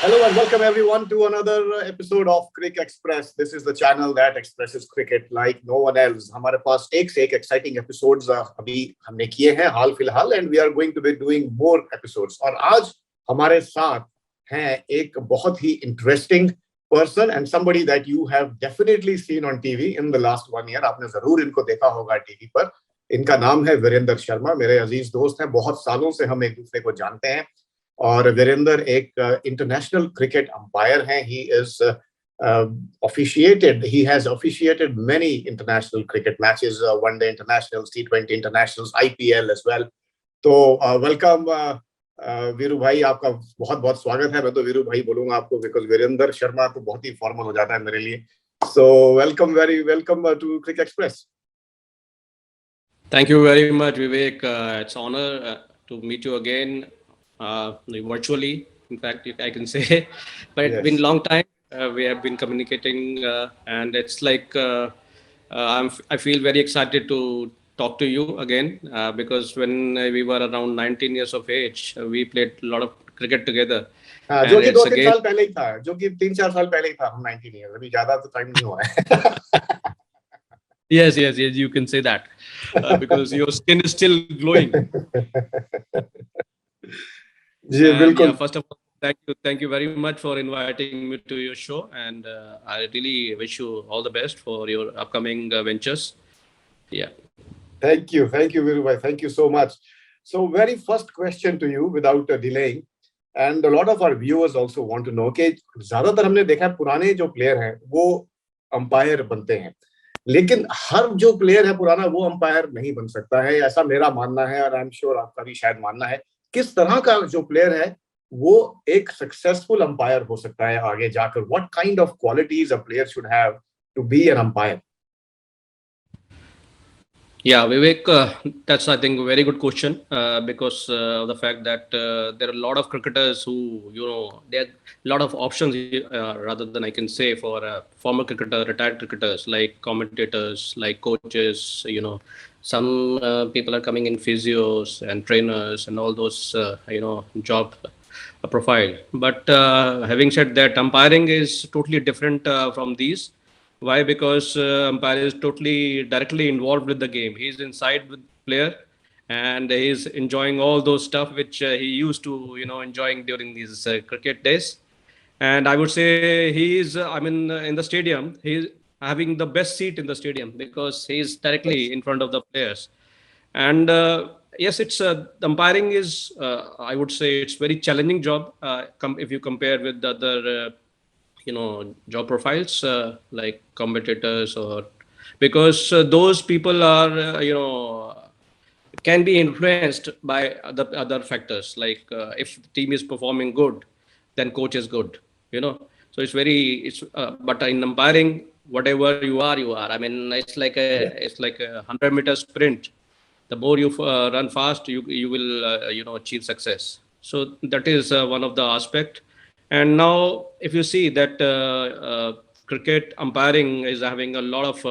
Hello and welcome everyone to another episode of Cric Express. This is the channel that expresses cricket like no one else. हमारे पास एक से एक exciting episodes अभी हमने किए हैं हाल फिलहाल and we are going to be doing more episodes. और आज हमारे साथ हैं एक बहुत ही interesting person and somebody that you have definitely seen on TV in the last 1 year. आपने जरूर इनको देखा होगा टीवी पर. इनका नाम है वीरेंद्र शर्मा. मेरे अजीज दोस्त हैं. बहुत सालों से हम एक दूसरे को जानते हैं. और वीरेंद्र एक इंटरनेशनल क्रिकेट अंपायर हैं. He has officiated many international cricket matches, one day internationals, T20 internationals, IPL as well. तो वेलकम वीरू भाई, आपका बहुत बहुत स्वागत है. मैं तो वीरू भाई बोलूंगा आपको बिकॉज वीरेंद्र शर्मा तो बहुत ही फॉर्मल हो जाता है मेरे लिए. So welcome, very welcome to Cric Express. Thank you very much, Vivek. It's an honor to meet you again. Virtually, in fact, if I can say, but it's been a long time. We have been communicating, and it's like I feel very excited to talk to you again because when we were around 19 years of age, we played a lot of cricket together. हाँ, जो कि 2-3 साल पहले ही था, जो कि 3-4 साल पहले ही था. हम 19 years, अभी ज्यादा तो टाइम नहीं हुआ है. Yes, you can say that because your skin is still glowing. First of all, thank you very much for inviting me to your show, and I really wish you all the best for your upcoming ventures. Yeah. Thank you, Viru bhai. Thank you so much. So, very first question to you, without delaying, and a lot of our viewers also want to know कि ज़्यादातर हमने देखा है पुराने जो player हैं वो umpire बनते हैं, लेकिन हर जो प्लेयर है पुराना वो अंपायर नहीं बन सकता है. ऐसा मेरा मानना है और आई एम श्योर आपका भी शायद मानना है. किस तरह का जो प्लेयर है वो एक सक्सेसफुल अंपायर हो सकता है आगे जाकर? What kind of qualities a player should have to be an umpire? Yeah, Vivek, that's I think a very good question because of the fact that there are a lot of cricketers who, there are a lot of options rather than I can say for former cricketer, retired cricketers like commentators, like coaches, some people are coming in physios and trainers and all those, job profile. But having said that, umpiring is totally different from these. Why? Because umpire is totally directly involved with the game. He's inside with player, and he's enjoying all those stuff which he used to, enjoying during these cricket days. And I would say he is. In the stadium, he's having the best seat in the stadium because he's directly in front of the players. And yes, it's the umpiring is. I would say it's very challenging job. If you compare with the other. Job profiles like commentators, or because those people are can be influenced by other factors like if the team is performing good, then coach is good, so but in umpiring, whatever you are, I mean, it's like a 100-meter sprint. The more you run fast, you will achieve success. So that is one of the aspect. And now, if you see that cricket umpiring is having a lot of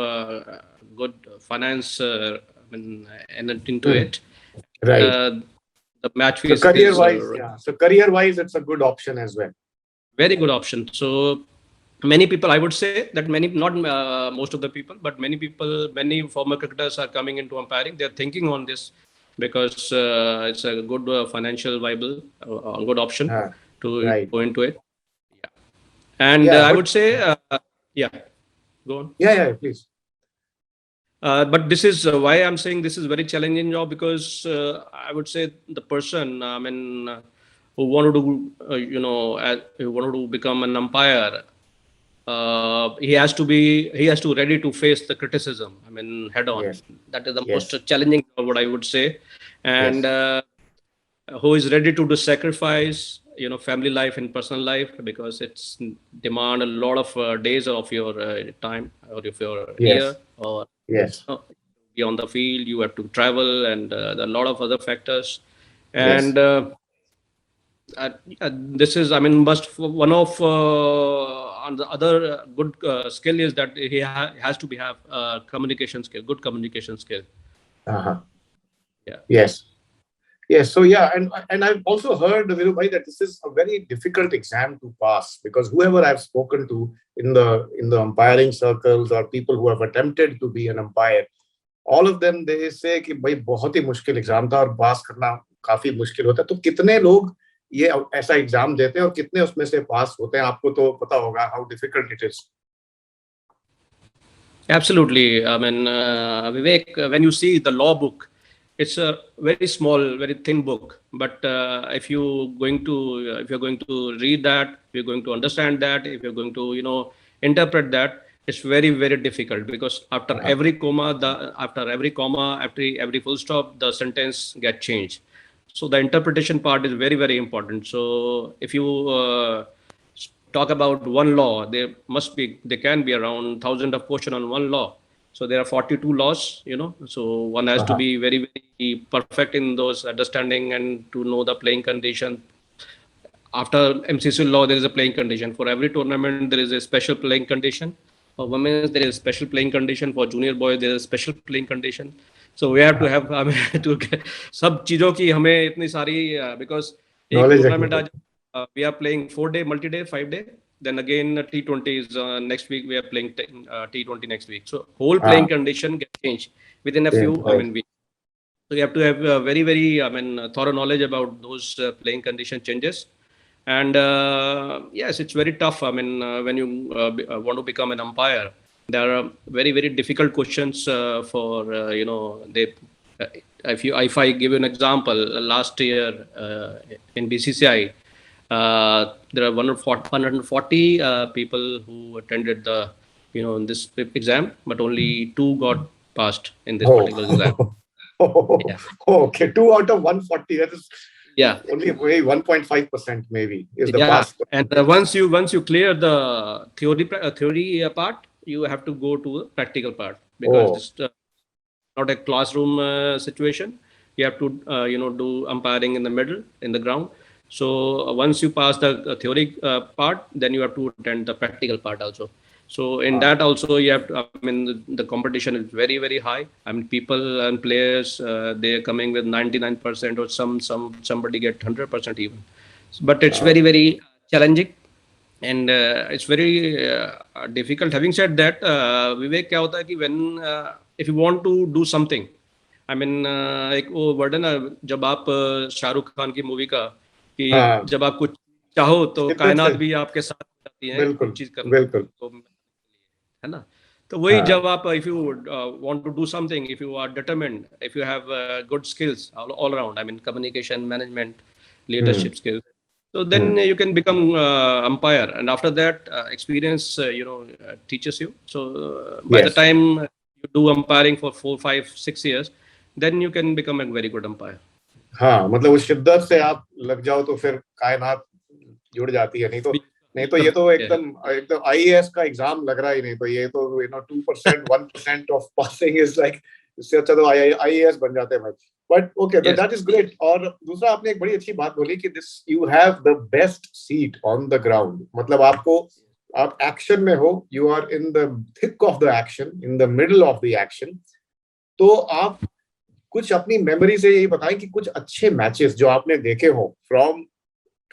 good finance into it. Right. The match fees. So career-wise, it's a good option as well. Very good option. So many people, I would say that not most of the people, but many former cricketers are coming into umpiring. They're thinking on this because it's a good financial viable, good option. To go into it. Yeah. And I would say, go on. Yeah, please. But this is why I'm saying this is very challenging job because I would say the person, who wanted to become an umpire, he has to ready to face the criticism. Head on. Yes. That is the most challenging job, what I would say. And who is ready to do sacrifice, family life and personal life, because it's demand a lot of days of your time or of your year, or be on the field, you have to travel, and there are a lot of other factors. And this is, one of on the other good skill is that he has to have communication skill, good communication skill. Yes. Yes, so yeah, and I've also heard, Viru bhai, that this is a very difficult exam to pass, because whoever I've spoken to in the umpiring circles, or people who have attempted to be an umpire, all of them they say कि भाई बहुत ही मुश्किल exam था और पास करना काफी मुश्किल होता है. तो कितने लोग ये ऐसा एग्जाम देते हैं और कितने उसमें से पास होते हैं? आपको तो पता होगा how difficult it is. Absolutely. I mean, Vivek, when you see the law book, it's a very small, very thin book. But if you're going to read that, if you're going to understand that, if you're going to, interpret that, it's very, very difficult, because after every comma, after every full stop, the sentence get changed. So the interpretation part is very, very important. So if you talk about one law, there can be around thousands of questions on one law. So there are 42 laws, so one has to be very, very perfect in those understanding and to know the playing condition. After MCC law, there is a playing condition. For every tournament, there is a special playing condition. For women, there is a special playing condition. For junior boys, there is a special playing condition. So we have to have to get सब चीजों की हमें इतनी सारी because एक tournament आज we are playing 4-day multi-day 5-day, then again T20 is next week, we are playing T20 next week, so whole playing condition get changed within a few weeks. So you have to have very, very thorough knowledge about those playing condition changes. And yes, it's very tough. When you want to become an umpire, there are very, very difficult questions for they. If I give you an example, last year in BCCI, there are 140 people who attended the this PIP exam, but only 2 got passed in this particular exam. Yeah. Okay, 2 out of 140. That is only 1.5% maybe is the pass. And once you clear the theory part, you have to go to the practical part, because it's not a classroom situation. You have to do umpiring in the middle, in the ground. So once you pass the theory part, then you have to attend the practical part also. So in that also you have to, the competition is very, very high. People and players, they're coming with 99%, or somebody get 100% even. But it's very, very challenging, and it's very difficult. Having said that, Vivek, क्या होता है कि when if you want to do something, एक वो word है ना, जब आप शाहरुख खान की मूवी का कि जब आप कुछ चाहो तो कायनात भी आपके साथ जाती है कुछ चीज करने तो, है ना. तो वही जब आप if you want to do something, if you are determined, if you have good skills all around, communication, management, leadership skills, so then you can become umpire, and after that experience teaches you. So by the time you do umpiring for 4, 5, 6 years, then you can become a very good umpire. हाँ, मतलब उस शिद्दत से आप लग जाओ तो फिर कायनात जुड़ जाती है. नहीं तो ये तो एकदम आईएएस का एग्जाम लग रहा ही. नहीं तो ये तो 2% 1% ऑफ पासिंग इज लाइक, इससे अच्छा तो आईएएस बन जाते हैं भाई. But okay, that is great. और दूसरा आपने एक बड़ी अच्छी बात बोली कि this you have the best seat on the ground. मतलब आप एक्शन में हो, you are in the thick of the action, in the middle of the action. तो आप कुछ अपनी मेमोरी से यही बताएं कि कुछ अच्छे मैचेस जो आपने देखे हो फ्रॉम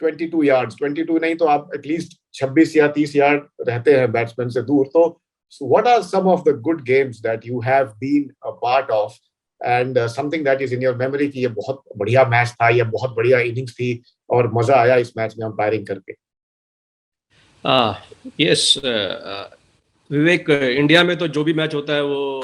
22 यार्ड्स, 22 नहीं तो आप एटलीस्ट 26 या 30 यार्ड रहते हैं बैट्समैन से दूर. तो what are some of the good games that you have been a part of, and something that is in your memory कि ये बहुत बढ़िया मैच था, ये बहुत बढ़िया इनिंग्स थी और मजा आया इस मैच में अंपायरिंग करके? यस विवेक, इंडिया में तो जो भी मैच होता है वो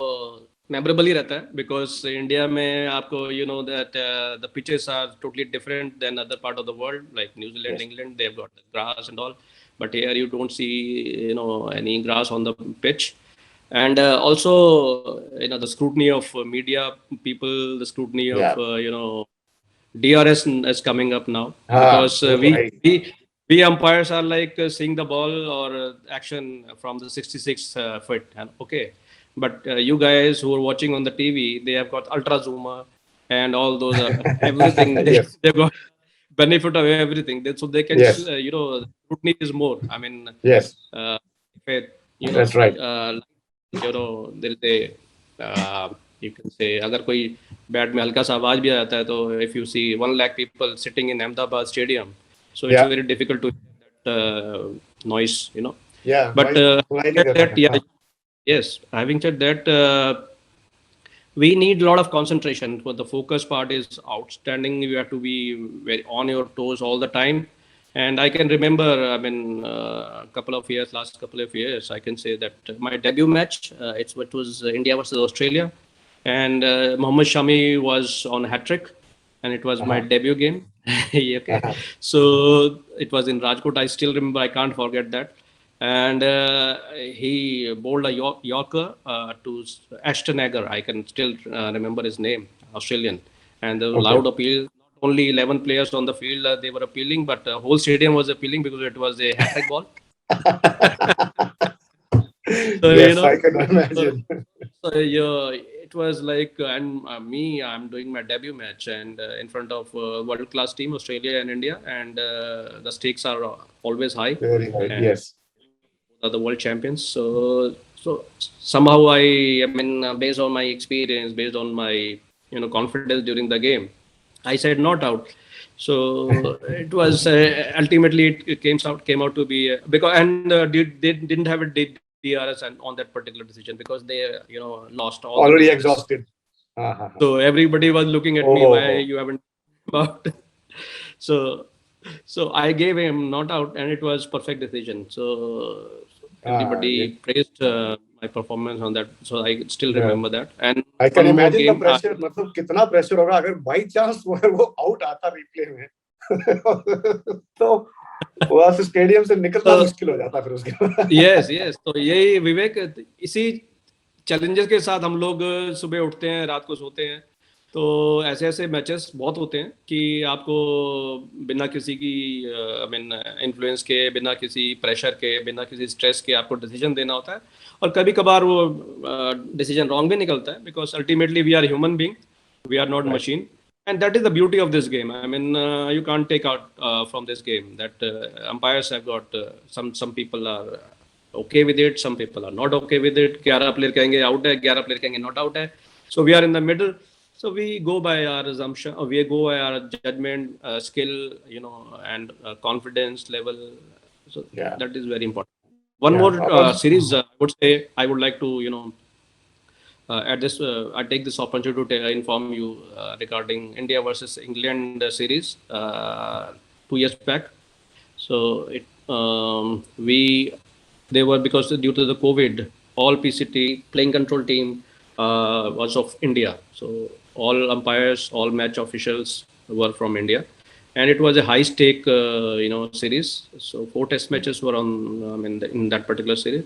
मेमोरेबल ही रहता है, बिकॉज इंडिया में आपको that the pitches are totally different than other part of the world, like New Zealand, England, they have got the grass and all, but here you don't see any grass on the pitch. And also, the scrutiny of media people, the scrutiny of DRS is coming up now, because we umpires are like seeing the ball or action from the 66 foot. Okay, but you guys who are watching on the TV, they have got ultra zoomer and all those everything. They've got benefit of everything, so they can scrutiny is more. That's right. there is a you can say अगर कोई bat में हल्का सा आवाज भी आ जाता है तो if you see 1 lakh people sitting in Ahmedabad stadium, so it's Yeah. very difficult to hear that noise, you know. Yeah, But noise सुनाई नहीं देता that, है. yeah, yes, having said that, we need a lot of concentration. But the focus part is outstanding. You have to be very on your toes all the time. And I can remember, I mean, last couple of years, I can say that my debut match, it was India versus Australia, and Mohammad Shami was on hat trick, and it was my debut game. Okay, so it was in Rajkot. I still remember. I can't forget that. And he bowled a Yorker to Ashton Agar. I can still remember his name, Australian. And the loud appeal. Not only 11 players on the field they were appealing, but the whole stadium was appealing because it was a hat-trick ball. So, Yes, I can imagine. So yeah, it was like, and I'm doing my debut match, and in front of world-class team, Australia and India, and the stakes are always high. Very high, And yes. are the world champions. So somehow I mean, based on my experience, based on my confidence during the game, I said not out. So it was ultimately it came out to be because they didn't have a DRS on that particular decision because they lost all Already the exhausted. So everybody was looking at me, why you haven't about. so so I gave him not out, and it was perfect decision. So everybody praised my performance on that. So I still remember that. And I can one more imagine the game, pressure. मतलब कितना pressure होगा अगर by chance वो out आता replay में. तो वहाँ से स्टेडियम से निकलना मुश्किल हो जाता फिर उसके बाद. yes. तो यही विवेक, इसी चैलेंजेस के साथ हम लोग सुबह उठते हैं, रात को सोते हैं. तो ऐसे ऐसे मैचेस बहुत होते हैं कि आपको बिना किसी की आई मीन इन्फ्लुएंस के, बिना किसी प्रेशर के, बिना किसी स्ट्रेस के आपको डिसीजन देना होता है. और कभी कभार वो डिसीजन रॉन्ग भी निकलता है because ultimately we are human being, we are not machine. And that is the beauty of this game. I mean, you can't take out from this game that umpires have got some people are okay with it, some people are not okay with it. 11 player कहेंगे out है, 11 player कहेंगे not out है. So we are in the middle. So we go by our assumption, or we go by our judgment, skill, and confidence level. So that is very important. One more series I would like to at this, I take this opportunity to inform you regarding India versus England series 2 years back. So they were, because due to the COVID, all PCT playing control team was of India. So all umpires, all match officials were from India, and it was a high stake series. So 4 test matches were on in that particular series.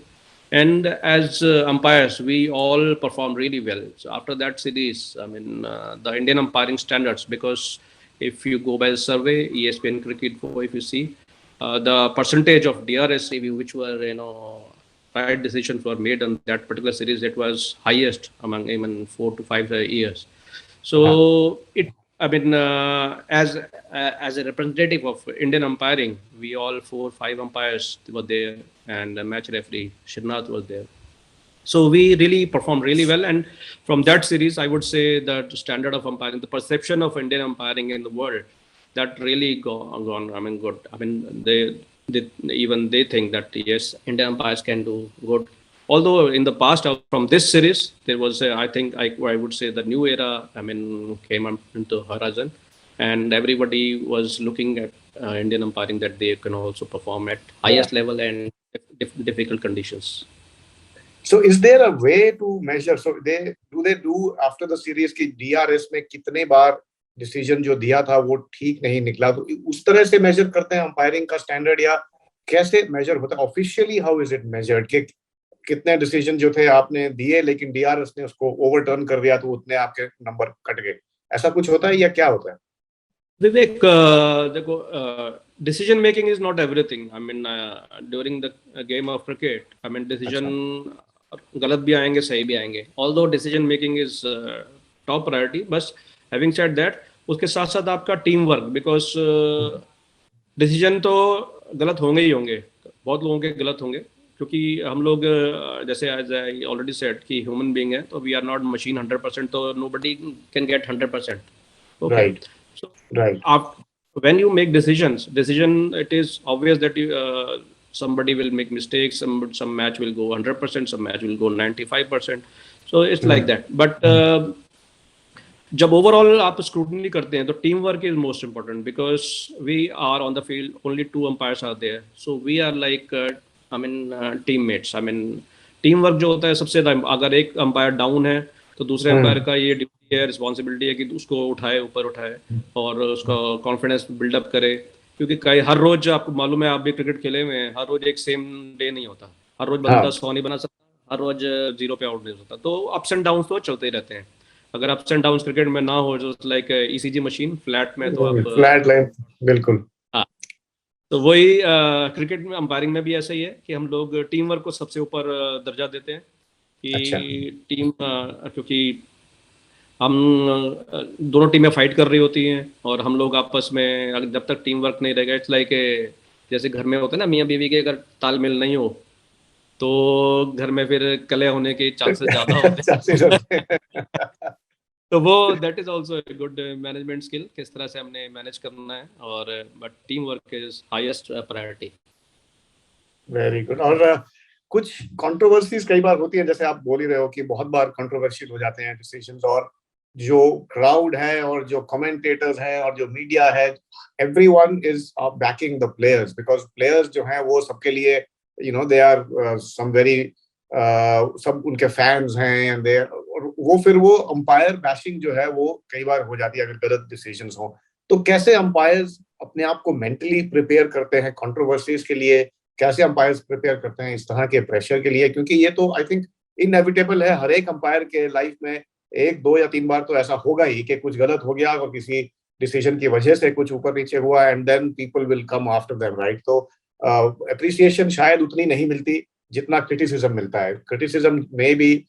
And as umpires, we all performed really well. So after that series, I mean, the Indian umpiring standards, because if you go by the survey, ESPN Cricket, if you see the percentage of DRS review, which were right decisions were made on that particular series, it was highest among even 4 to 5 years. So it, I mean, as a representative of Indian umpiring, we all 4-5 umpires were there, and the match referee Shirnath was there. So we really performed really well, and from that series, I would say that standard of umpiring, the perception of Indian umpiring in the world, that really gone. I mean, good. I mean, they think that yes, Indian umpires can do good. Although in the past, from this series, there was, I think, I would say the new era, I mean, came up into horizon, and everybody was looking at Indian umpiring, that they can also perform at highest level and difficult conditions. So is there a way to measure? So they do after the series की DRS में कितने बार decision जो दिया था वो ठीक नहीं निकला, तो उस तरह से मेजर करते हैं अंपायरिंग का स्टैंडर्ड, या कैसे मेजर होता है officially? How is it measured कि कितने डिसीजन जो थे आपने दिए लेकिन DRS ने उसको ओवरटर्न कर दिया तो उतने आपके नंबर कट गए, ऐसा कुछ होता है या क्या होता है? विवेक, देखो, decision making is not everything. I mean, during the game of cricket, I mean, decision गलत भी आएंगे, सही भी आएंगे. Although decision making is top priority, but having said that, उसके साथ साथ आपका टीम वर्क, because डिसीजन तो गलत होंगे ही होंगे, बहुत लोगों के गलत होंगे, क्योंकि हम लोग जैसे एज आई ऑलरेडी सेड कि ह्यूमन बीइंग है, तो वी आर नॉट मशीन 100%, तो nobody can get 100%. Okay. Right. So Right. when you make decision, it is obvious that somebody will make mistakes. Some match will go 100%, some match will go 95%. So it's like that. But जब overall आप scrutiny करते हैं तो team work is most important, because we are on the field, only 2 umpires are there, so we are like I mean teammates. I mean team work जो होता है सबसे ज़्यादा, अगर एक अंपायर डाउन है तो दूसरे अंपायर का ये ड्यूटी है, रिस्पॉन्सिबिलिटी है कि उसको उठाए, ऊपर उठाए और उसका कॉन्फिडेंस बिल्डअप करे. क्योंकि कई हर रोज आपको मालूम है, आप भी क्रिकेट खेले हुए हैं, हर रोज एक सेम डे नहीं होता. हर रोज बंदा 100 नहीं बना सकता, हर रोज 0 पे आउट नहीं हो सकता. तो अप्स एंड डाउन तो चलते ही रहते हैं. अगर अप्स एंड डाउन क्रिकेट में ना हो, जो लाइक ईसीजी मशीन फ्लैट में, तो आप फ्लैट लाइन. बिल्कुल. हाँ, तो वही क्रिकेट में, अंपायरिंग में भी ऐसा ही है कि हम लोग टीम वर्क को सबसे ऊपर दर्जा देते हैं कि अच्छा. टीम, क्योंकि हम दोनों टीमें फाइट कर रही होती हैं और हम लोग आपस में, अगर जब तक टीम वर्क नहीं रहेगा, इट्स लाइक जैसे घर में होते हैं ना, मियाँ बीवी के अगर तालमेल नहीं हो तो घर में फिर कलह होने के चांसेस ज़्यादा होते हैं. तो वो that is also good management skill, किस तरह से हमने मैनेज करना है. और but team work is highest priority. Very good. और कुछ कंट्रोवर्सीज कई बार होती हैं, जैसे आप बोल ही रहे हो कि बहुत बार कंट्रोवर्शियल हो जाते हैं डिसीजंस, और जो क्राउड है और जो कमेंटेटर्स हैं और जो मीडिया है, everyone is banking the players, because players जो हैं वो सबके लिए दे आर सम वेरी, सब उनके फैंस हैं, एंड दे, और वो फिर वो अंपायर बैशिंग जो है वो कई बार हो जाती है अगर गलत डिसीजंस हो. तो कैसे अंपायर्स अपने आप को मेंटली प्रिपेयर करते हैं कंट्रोवर्सीज के लिए, कैसे अंपायर्स प्रिपेयर करते हैं इस तरह के प्रेशर के लिए? क्योंकि ये तो आई थिंक इनएविटेबल है, हर एक अंपायर के लाइफ में 1, 2 या 3 बार तो ऐसा होगा ही कि कुछ गलत हो गया और किसी डिसीजन की वजह से कुछ ऊपर नीचे हुआ, and then people will come after them, right? तो अप्रिसिएशन शायद उतनी नहीं मिलती जितना क्रिटिसिज्म मिलता है. Criticism may be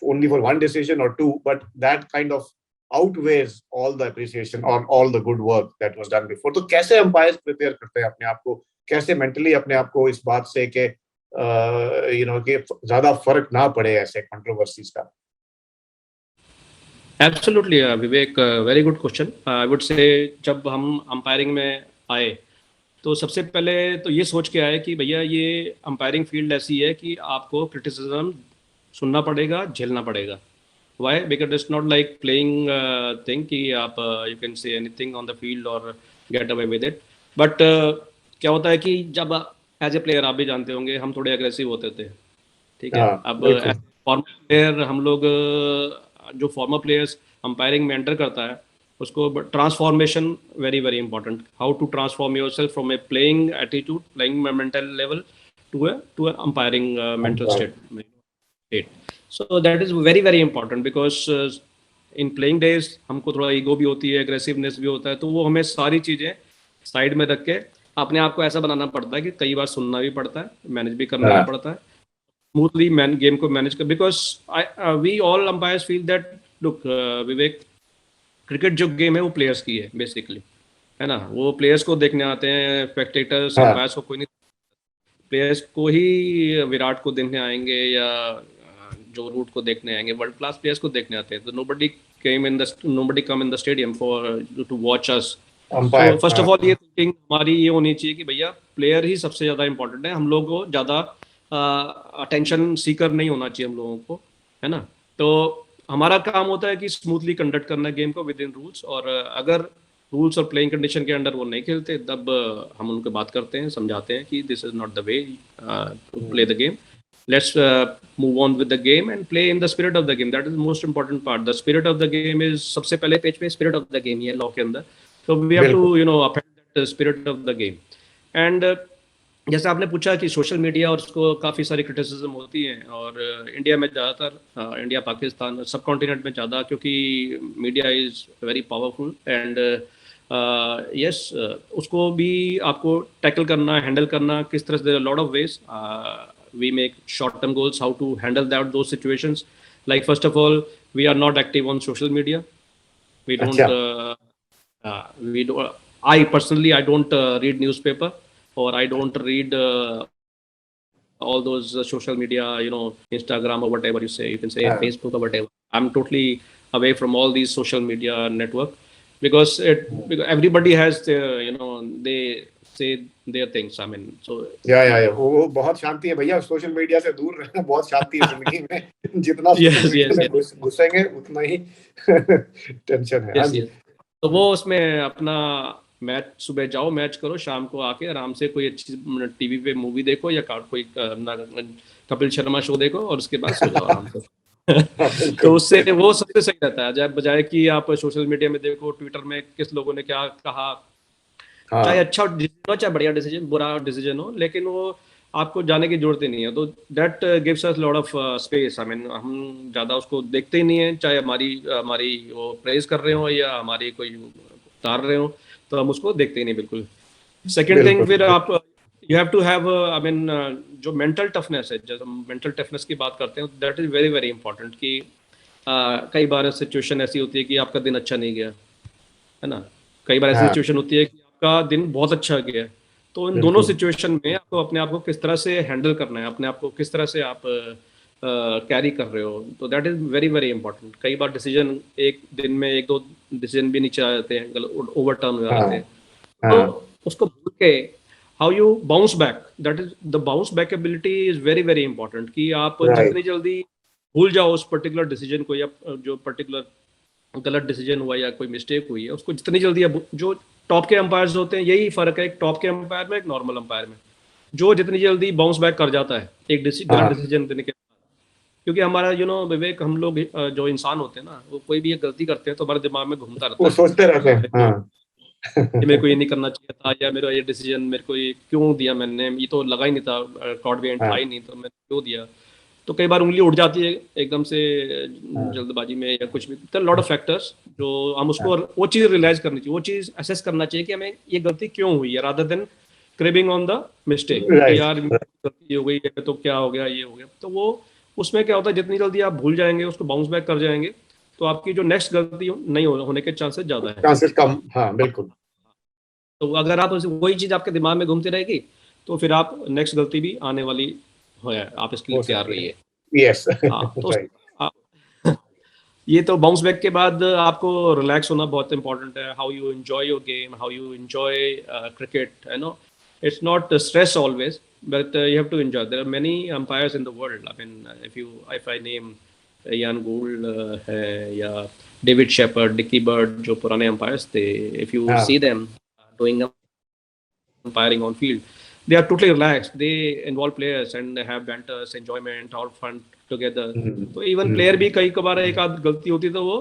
only for one decision or two, but that kind of outweighs all the appreciation or all the good work that was done before. तो कैसे अंपायर्स प्रिपेयर करते हैं अपने आप को, कैसे मेंटली अपने आप को इस बात से कि कि ज्यादा फर्क ना पड़े ऐसे कंट्रोवर्सीज का? Absolutely Vivek, very good question. I would say जब हम अंपायरिंग में आए तो सबसे पहले तो ये सोच के आए कि भैया ये अंपायरिंग फील्ड ऐसी है कि आपको क्रिटिसिज्म सुनना पड़ेगा, झेलना पड़ेगा. Why? Because it's not like playing thing कि आप you can say anything on the field और get away with it. But क्या होता है कि जब एज ए प्लेयर, आप भी जानते होंगे, हम थोड़े अग्रेसिव होते थे. ठीक है. अब फॉर्मर प्लेयर, हम लोग जो फॉर्मर प्लेयर्स अंपायरिंग में एंटर करता है, उसको transformation very very important. How to transform yourself from a playing attitude, playing mental level to a umpiring mental state. So that is very very important because in playing days हमको थोड़ा ego भी होती है, aggressiveness भी होता है, तो वो हमें सारी चीज़ें साइड में रख के अपने आप को ऐसा बनाना पड़ता है कि कई बार सुनना भी पड़ता है, मैनेज भी करना पड़ता है, स्मूथली गेम को मैनेज कर. Because we all umpires feel that look Vivek, cricket जो गेम है वो प्लेयर्स की है बेसिकली, है ना. वो प्लेयर्स को देखने आते हैं, स्पेक्टेटर्स अंपायर्स को कोई नहीं, प्लेयर्स को ही विराट को देखने आएंगे या जो रूट को देखने आएंगे, वर्ल्ड क्लास प्लेयर्स को देखने आते हैं. तो nobody come in the stadium for to watch us. So first of all ये थिंकिंग हमारी ये होनी चाहिए कि भैया प्लेयर ही सबसे ज़्यादा इंपॉर्टेंट है. हम लोगों को ज़्यादा अटेंशन सीकर नहीं होना चाहिए हम लोगों को, है ना. तो हमारा काम होता है कि स्मूथली कंडक्ट करना गेम को विद इन रूल्स, और अगर रूल्स और प्लेइंग कंडीशन के अंडर वो नहीं खेलते, तब हम उनको बात करते हैं, समझाते हैं कि this is not the way to play the game. Let's move on with the game and play in the spirit of the game. That is the most important part. The spirit of the game is सबसे पहले page पे spirit of the game ये law के अंदर. So we have to uphold that spirit of the game. And जैसे आपने पूछा कि सोशल मीडिया और उसको काफ़ी सारी क्रिटिसिज्म होती हैं, और इंडिया में ज़्यादातर, इंडिया पाकिस्तान सब कॉन्टिनेंट में ज़्यादा, क्योंकि media is very powerful. And yes, उसको भी आपको टैकल करना, हैंडल करना किस तरह से, lot of ways. We make short-term goals, how to handle those situations. Like first of all, we are not active on social media. We don't. We do. I personally, I don't read newspaper, or I don't read all those social media, Instagram or whatever you can say Facebook or whatever. I'm totally away from all these social media network because because everybody has their, they say their things. I mean, so या वो बहुत शांति है भैया, social media से दूर रहना बहुत शांति है जिंदगी में। जितना सोशल yes, मीडिया yes, में yes, घुसेंगे उतना ही टेंशन है। हाँ yes, जी। yes. तो वो उसमें अपना मैच, सुबह जाओ मैच करो, शाम को आके आराम से कोई अच्छी टीवी पे मूवी देखो या कोई कपिल शर्मा शो देखो और उसके बाद सो जाओ आराम से। तो बिल्कुल। उससे वो सबसे सही रहता है, जब बजाय कि आप सोशल मीडिया में देखो ट्विटर में किस लोगों ने क्या कहा, चाहे हाँ अच्छा डिसीजन हो चाहे बढ़िया डिसीजन, बुरा डिसीजन हो, लेकिन वो आपको जाने की जरूरत ही नहीं है। तो that gives us lot of space. I mean हम ज्यादा उसको देखते ही नहीं है, चाहे हमारी हमारी वो प्रेज कर रहे हो या हमारी कोई उतार रहे हो, तो हम उसको देखते ही नहीं बिल्कुल। सेकेंड थिंग, फिर बिल्कुल। आप you have to have, I mean, जो मेंटल टफनेस है, जब हम मेंटल टफनेस की बात करते हैं, that is very very important. कि कई बार सिचुएशन ऐसी होती है कि आपका दिन अच्छा नहीं गया, है ना। कई बार ऐसी हाँ सिचुएशन होती है कि आपका दिन बहुत अच्छा गया है। तो इन दोनों बिल्कुल। सिचुएशन में आपको अपने आप को किस तरह से हैंडल करना है, अपने आप को किस तरह से आप कैरी कर रहे हो, तो that is very very important. कई बार डिसीजन एक दिन में एक दो डिसीजन भी नीचे आ जाते हैं, ओवर टर्न हो हाँ जाते हैं। तो हाँ उसको भूल के how you bounce back, that is the bounce back ability is very very important. कि आप राइट। जितनी जल्दी भूल जाओ उस पर्टिकुलर डिसीजन को, या जो पर्टिकुलर गलत डिसीजन हुआ या कोई मिस्टेक हुई है, उसको जितनी जल्दी अब जो टॉप के अंपायर्स होते हैं, यही फर्क है एक टॉप के अंपायर में एक नॉर्मल अंपायर में, जो जितनी जल्दी बाउंस बैक कर जाता है एक गलत हाँ डिसीजन देने के बाद। क्योंकि हमारा विवेक, हम लोग जो इंसान होते हैं ना, वो कोई भी एक गलती करते हैं तो हमारे दिमाग में घूमता वो रहता है सोचते रहते हैं। कि हाँ ये मेरे को ये नहीं करना चाहिए था, या मेरा ये डिसीजन मेरे को ये क्यों दिया मैंने, ये तो लगा ही नहीं था, कॉर्ड वेंट था ही हाँ नहीं, तो मैंने क्यों दिया। तो कई बार उंगली उठ जाती है एकदम से हाँ जल्दबाजी में या कुछ भी। तो लॉट ऑफ फैक्टर्स जो हम उसको, वो चीज़ रियलाइज करनी चाहिए, वो चीज़ असेस करना चाहिए कि हमें ये गलती क्यों हुई है, rather than cribbing on the mistake कि राइट। यार गलती हो गई है तो क्या हो गया, ये हो गया। तो वो उसमें क्या होता है, जितनी जल्दी आप भूल जाएंगे, उसको बाउंस बैक कर जाएंगे, तो आपकी जो नेक्स्ट गलती नहीं होने के चांसेस ज़्यादा है। चांसेस कम, हाँ बिल्कुल। तो अगर आप वही चीज़ आपके दिमाग में घूमती रहेगी, तो फिर आप नेक्स्ट गलती भी आने वाली है, आप इसके लिए हो तैयार सकती है। रहिए। यस हाँ तो राइट। ये तो बाउंस बैक के बाद आपको रिलैक्स होना बहुत इंपॉर्टेंट है। How you enjoy your game, how you enjoy cricket, it's not stress always, but you have to enjoy. There are many umpires in the world. I mean, if I name Ian Gould है, या David shepherd, Dickie Bird, जो पुराने umpires थे, if you see हाँ them doing umpiring on field, they are totally relaxed. They involve players and they have banters, enjoyment, all fun together. तो even player भी कई कबार एक आध गलती होती है तो वो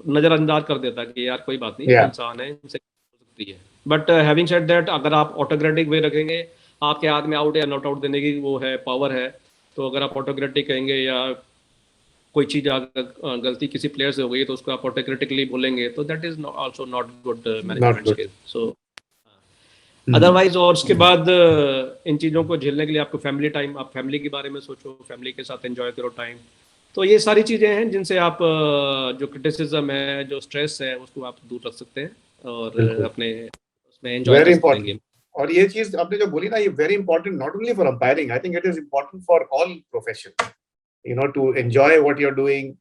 नजरअंदाज कर देता है कि यार कोई बात नहीं, या इंसान है, इनसे हो सकती है। बट हैविंग सेड दैट, अगर आप ऑटोक्रेटिक वे रखेंगे, आपके हाथ में आउट या नॉट आउट देने की वो है, पावर है, तो अगर आप ऑटोक्रेटिक कहेंगे या कोई चीज अगर गलती किसी प्लेयर से हो गई तो उसको आप ऑटोक्रेटिकली बोलेंगे, तो that is also not good not management good. Skill. So otherwise, और उसके बाद इन चीज़ों को झेलने के लिए आपको फैमिली टाइम, आप फैमिली के बारे में सोचो, फैमिली के साथ एंजॉय करो टाइम। तो ये सारी चीज़ें हैं जिनसे आप जो क्रिटिसिज्म है, जो स्ट्रेस है, उसको आप दूर रख सकते हैं और बिल्कुल। अपने उसमें एंजॉय वेरी कर सकते हैं इंपॉर्टेंट। गेम। और ये चीज आपने जो बोली ना, ये very important not only for umpiring, I think it is important for all profession, to enjoy what you are doing,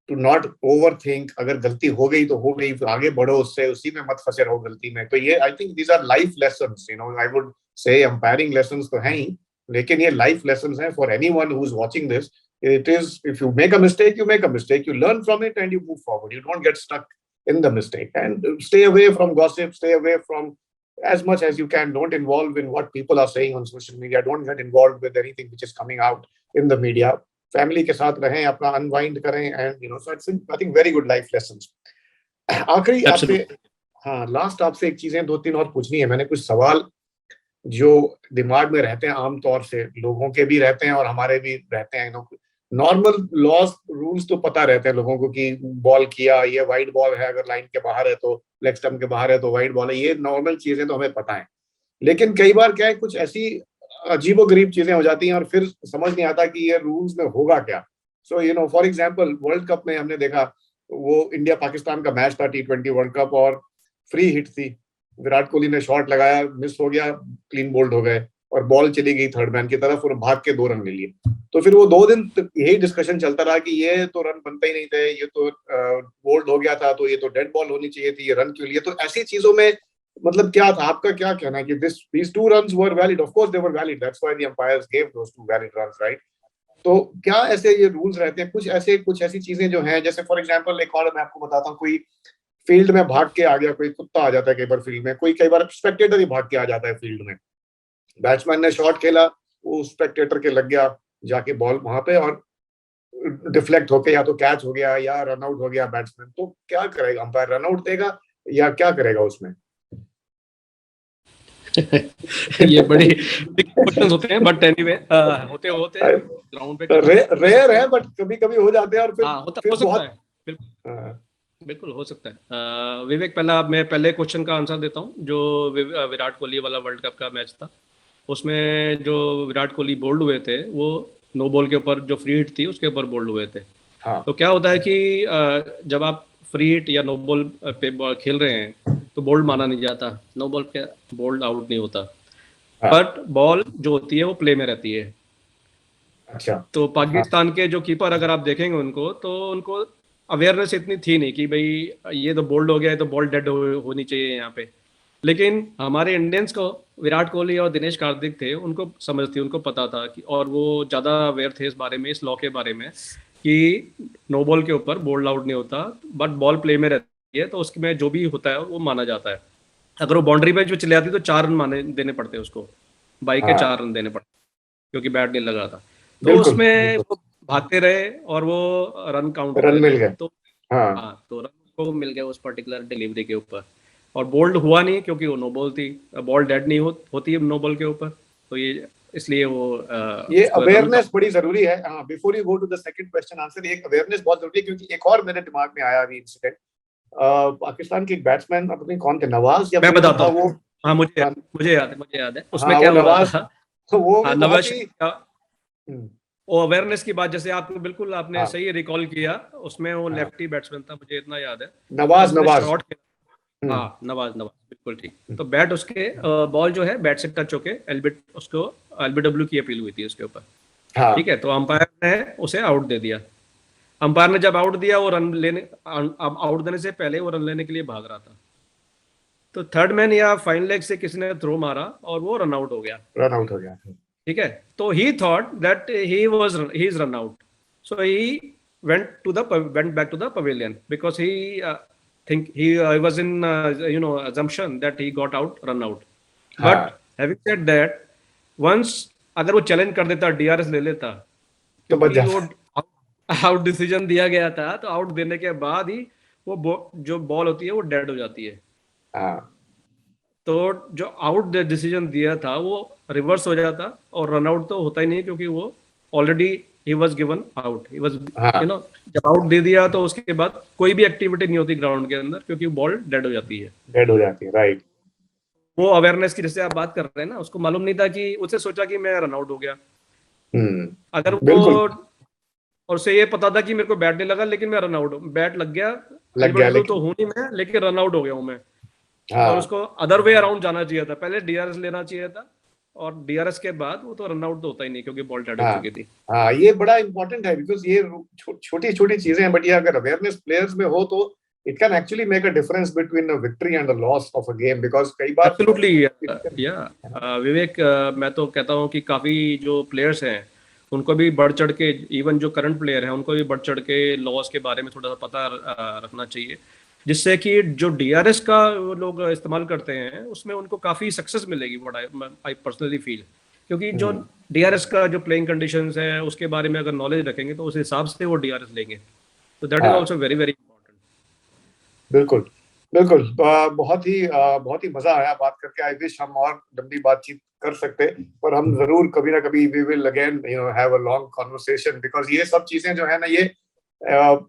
to not over think. अगर गलती हो गई तो हो गई, फिर आगे बढ़ो उससे, उसी में मत फंसे रहो गलती में। तो ये I think these our life lessons, I would say umpiring lessons तो हैं ही, लेकिन ये लाइफ लेसन्स हैं for anyone who is watching this. It is, if you make a mistake, you make a mistake, you learn from it and you move forward. You don't get stuck in the mistake, and stay away from gossip, stay away from as much as you can. Don't involve in what people are saying on social media. Don't get involved with anything which is coming out in the media. Family के साथ रहें, अपना unwind करें, and so it's I think very good life lessons. आखिरी आपसे, absolutely. हाँ last आपसे एक चीजें दो तीन और पूछनी है मैंने, कुछ सवाल जो दिमाग में रहते हैं आमतौर से, लोगों के भी रहते हैं और हमारे भी रहते हैं। नॉर्मल लॉज रूल्स तो पता रहते हैं लोगों को कि बॉल किया, ये वाइड बॉल है, अगर लाइन के बाहर है तो, लेग स्टंप के बाहर है तो वाइड बॉल है, ये नॉर्मल चीजें तो हमें पता है। लेकिन कई बार क्या है, कुछ ऐसी अजीबोगरीब चीजें हो जाती हैं और फिर समझ नहीं आता कि ये रूल्स में होगा क्या। So for example world cup में हमने देखा, वो इंडिया पाकिस्तान का मैच था, T20 वर्ल्ड कप, और फ्री हिट थी, विराट कोहली ने शॉट लगाया, मिस हो गया, क्लीन बोल्ड हो गए। और बॉल चली गई थर्ड मैन की तरफ और भाग के 2 रन ले लिए। तो फिर वो 2 दिन यही डिस्कशन चलता रहा कि ये तो रन बनते ही नहीं थे, ये तो बोल्ड हो गया था, तो ये तो डेड बॉल होनी चाहिए थी, ये रन क्यों लिए। तो ऐसी चीजों में मतलब क्या था, आपका क्या कहना है कि these 2 runs were valid? Of course they were valid, that's why the umpires gave those 2 valid runs, right? तो क्या ऐसे ये रूल्स रहते हैं, कुछ ऐसी चीजें जो हैं, जैसे फॉर एग्जांपल एक और मैं आपको बताता हूँ, कोई फील्ड में भाग के आ गया, कोई कुत्ता आ जाता है कई बार फील्ड में, कोई कई बार स्पेक्टेटर ही भाग के आ जाता है फील्ड में, बैट्समैन ने शॉट खेला, वो स्पेक्टेटर के लग गया जाके बॉल वहां पे, और डिफ्लेक्ट होके या तो कैच हो गया या रन आउट हो गया बैट्समैन, तो क्या करेगा अंपायर? रन आउट देगा या क्या करेगा उसमें? ये बड़ी क्वेश्चंस होते हैं, बट एनीवे होते ग्राउंड पे रेयर है, बट कभी कभी हो जाते हैं, और फिर हो सकता है, बिल्कुल बिल्कुल हो सकता है। विवेक, मैं पहले क्वेश्चन का आंसर देता हूँ। जो विराट कोहली वाला वर्ल्ड कप का मैच था, उसमें जो विराट कोहली बोल्ड हुए थे, वो नो बॉल के ऊपर जो फ्री हिट थी उसके ऊपर बोल्ड हुए थे। हाँ। तो क्या होता है कि जब आप फ्री हिट या नो बॉल पे बॉल खेल रहे हैं तो बोल्ड माना नहीं जाता, नो बॉल पे बोल्ड आउट नहीं होता, बट बॉल जो होती है वो प्ले में रहती है। अच्छा। तो पाकिस्तान के जो कीपर अगर आप देखेंगे उनको अवेयरनेस इतनी थी नहीं कि भाई ये तो बोल्ड हो गया है तो बॉल डेड होनी चाहिए यहाँ पे। लेकिन हमारे इंडियंस को, विराट कोहली और दिनेश कार्तिक थे, उनको समझ थी, उनको पता था कि, और वो ज़्यादा अवेयर थे इस बारे में, इस लॉ के बारे में, कि नो बॉल के ऊपर बोल्ड आउट नहीं होता, बट बॉल प्ले में रहती है, तो उसमें जो भी होता है वो माना जाता है। अगर वो बाउंड्री पे जो चले जाती तो 4 रन देने पड़ते उसको, बाई के 4 रन देने पड़ते, क्योंकि बैट नहीं लगा था। तो उसमें वो भागते रहे और वो रन काउंट रन मिल गए। तो हाँ, तो रन को मिल गया उस पर्टिकुलर डिलीवरी के ऊपर, और बोल्ड हुआ नहीं क्योंकि वो नो बॉल थी। बॉल डेड नहीं होती है नो बॉल के ऊपर, तो ये इसलिए वो ये अवेयरनेस बड़ी जरूरी है। Before you go to the second question answer, ये अवेयरनेस बहुत जरूरी है, क्योंकि एक और मेरे दिमाग में आया अभी इंसिडेंट। पाकिस्तान के एक बैट्समैन, अपने कौन थे, नवाज या मैं बताता था हूँ। वो? हाँ, मुझे याद है उसमें हाँ, क्या वो हुआ नवाज, था। तो वो भी बहुत नवाज, ही वो अवेयरनेस की बात, जैसे आपने बिल्कुल आपने हाँ, सही रिकॉल किया, उसमें वो हाँ, लेफ्टी बैट्समैन था, मुझे इतना याद है। तो नवाज उसने नवाज शॉट खेला, हाँ, नवाज बिल्कुल ठीक। तो बैट उसके बॉल जो है बैट से टच होके उसको एलबीडब्ल्यू की अपील हुई थी उसके ऊपर, हाँ, ठीक है। तो अंपायर ने उसे आउट दे दिया। अंपायर ने जब आउट दिया, वो रन लेने, आउट देने से पहले वो रन लेने के लिए भाग रहा था, तो थर्ड मैन या फाइन लेग से किसी ने थ्रो मारा और वो रन आउट हो गया, रन आउट हो गया। ठीक है। तो ही thought that he is run out, so he went back to the pavilion because he think he was in assumption that he got run out. But हाँ, having said that, once अगर वो challenge कर देता, DRS ले लेता, तो बच क्योंकि वो जाता। आउट डिसीजन दिया गया था, तो आउट देने के बाद ही वो जो बॉल होती है वो डेड हो जाती है। हाँ, तो जो आउट डिसीजन दिया था वो रिवर्स हो जाता, और रन आउट तो होता ही नहीं, क्योंकि वो already he was given out, he was हाँ, जब आउट दे दिया तो उसके बाद कोई भी एक्टिविटी नहीं होती ग्राउंड के अंदर, क्योंकि बॉल डेड हो जाती है। डेड हो जाती है, राइट। वो अवेयरनेस की जैसे आप बात कर रहे हैं ना, उसको मालूम नहीं था, कि उसे सोचा कि मैं रन आउट हो गया। अगर वो, बिल्कुल और उसे ये पता था कि मेरे को बैट नहीं लगा, लेकिन मैं रन आउट, बैट लग गया, लग गया, एलबीडब्ल्यू तो लेकिन हूं नहीं मैं, लेकिन रन आउट हो गया हूं मैं। और हाँ, उसको अदर वे अराउंड जाना चाहिए था, पहले डीआरएस लेना चाहिए था, और डीआरएस के बाद वो तो रन आउट तो होता ही नहीं, क्योंकि बॉल डेड हो हाँ, चुकी थी। हाँ, ये बड़ा इंपॉर्टेंट है, बिकॉज ये छोटी छोटी चीजें हैं, बट ये अगर अवेयरनेस प्लेयर्स में हो तो it can actually make a difference between a victory and a loss of a game, because कई बार एब्सोल्युटली विवेक, मैं तो कहता हूँ कि काफी जो प्लेयर्स हैं उनको भी बढ़ चढ़ के, इवन जो करंट प्लेयर हैं उनको भी बढ़ चढ़ के लॉस के बारे में थोड़ा सा पता रखना चाहिए, जिससे कि जो डीआरएस का वो लोग इस्तेमाल करते हैं उसमें उनको काफी सक्सेस मिलेगी, व्हाट आई पर्सनली फील। क्योंकि जो डीआरएस का जो प्लेइंग कंडीशंस है उसके बारे में अगर नॉलेज रखेंगे तो उस हिसाब से वो डीआरएस लेंगे, तो दैट इज हाँ, आल्सो वेरी वेरी इंपॉर्टेंट। बिल्कुल बिल्कुल। बहुत ही मजा आया बात करके। आई विश हम और लंबी बातचीत कर सकते, पर हम जरूर कभी ना कभी we will again have a long conversation, because ये सब चीजें जो है ना, ये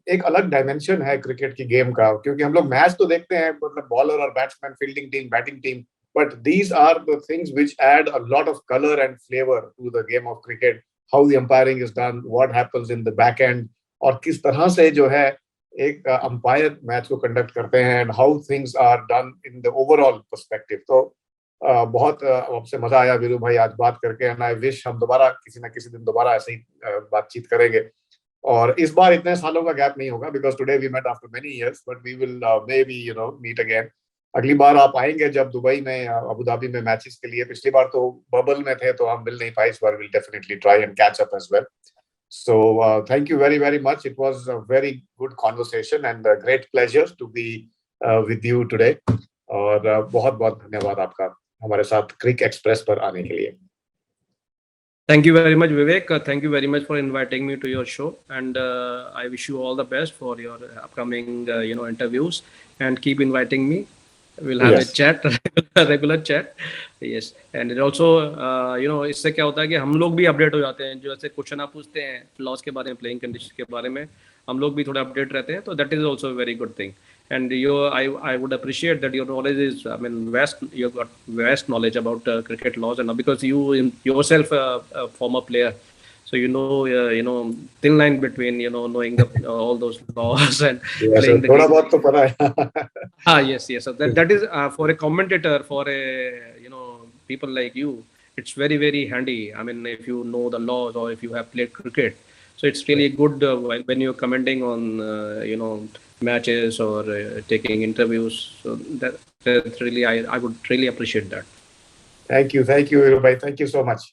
एक अलग डायमेंशन है क्रिकेट की गेम का। क्योंकि हम लोग मैच तो देखते हैं, मतलब बॉलर और batsman, fielding team, batting team, but these are the things which add a lot of colour and flavour to the game of cricket. How the umpiring is done, what happens in the back end, और किस तरह से जो है एक umpire match को conduct करते हैं, and how things are done in the overall perspective. तो बहुत आपसे मजा आया वीरू भाई आज बात करके, एंड आई विश हम दोबारा किसी ना किसी दिन दोबारा ऐसे ही बातचीत करेंगे। और इस बार इतने सालों का गैप नहीं होगा, because today we met after many years, but we will may be meet again. अगली बार आप आएंगे जब दुबई में, अबू धाबी में मैचेस के लिए। पिछली बार तो बबल में थे तो हम मिल नहीं पाए, इस बार will definitely try and catch up as well. So thank you very, very much. It was a very good conversation and a great pleasure to be with you today. और बहुत बहुत धन्यवाद आपका हमारे साथ क्रिक एक्सप्रेस पर आने के लिए। Thank you very much, Vivek. Thank you very much for inviting me to your show, and I wish you all the best for your upcoming, interviews. And keep inviting me. We'll have a chat, regular chat. Yes, and it also, इससे क्या होता है कि हम लोग भी update हो जाते हैं। जो ऐसे क्वेश्चन आप पूछते हैं लॉस के बारे में, प्लेइंग कंडीशन के बारे में, हम लोग भी थोड़ा अपडेट रहते हैं। तो that is also very good thing. And I would appreciate that your knowledge is, I mean, vast. You've got vast knowledge about cricket laws, and because you yourself a former player, so thin line between knowing all those laws and playing the game. बहुत तो पता है। Yes. So that is for a commentator, for a people like you, it's very, very handy. I mean, if you know the laws or if you have played cricket, so it's really good when you're commenting on matches or taking interviews. So that's really, I would really appreciate that. Thank you, Viru bhai. Thank you so much.